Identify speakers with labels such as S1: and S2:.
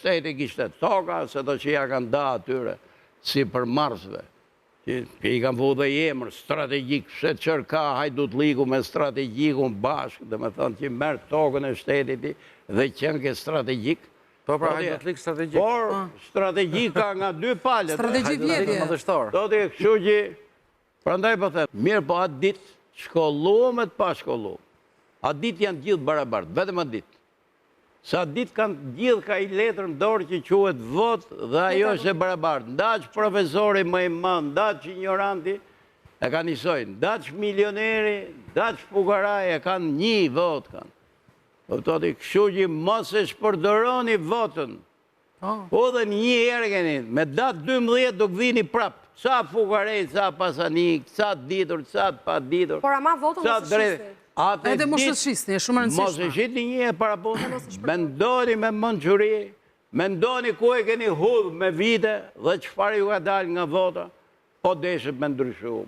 S1: shteti kishte toka, se të që ja kanë da atyre si për marsve. I kanë vu dhe jemër strategjik, pse qërka Hajdut Ligu me strategjikun bashkë, dhe me thënë që merë tokën e shtetit dhe qenë ke strategjik.
S2: Po pra Hajdut Lig strategjik.
S1: Por, strategjika nga dy palët.
S3: Strategji vjetje.
S1: Do të kështu që, prandaj po thëmë, mirë po atë ditë shkolluam e të pa shkolluam. Atë ditë janë gjithë barabartë, vetëm atë ditë. Sa ditë kanë gjithë ka i letër në dorë që quhet vot dhe ajo është e barabartë. Ndaq profesori më i madh, ndaq ignoranti e kanë njësojnë. Ndaq milioneri, ndaq fukaraj e kanë një vot kanë. Kuptoni, kështu që mos e shpërdoroni votën. Po dhe një herë keni, me datë 12 do vini prapë. Sa fukarej, sa pasanik, sa ditur, sa pa ditur.
S3: Por ama votën mos e shisni. Edhe mos e shisni, e shumë rëndësishme.
S1: Mos e shitni një e para punë. Mendoni me mençuri, mendoni ku e keni hudhë me vite dhe çfarë ju ka dalë nga vota, po deshet me ndryshu.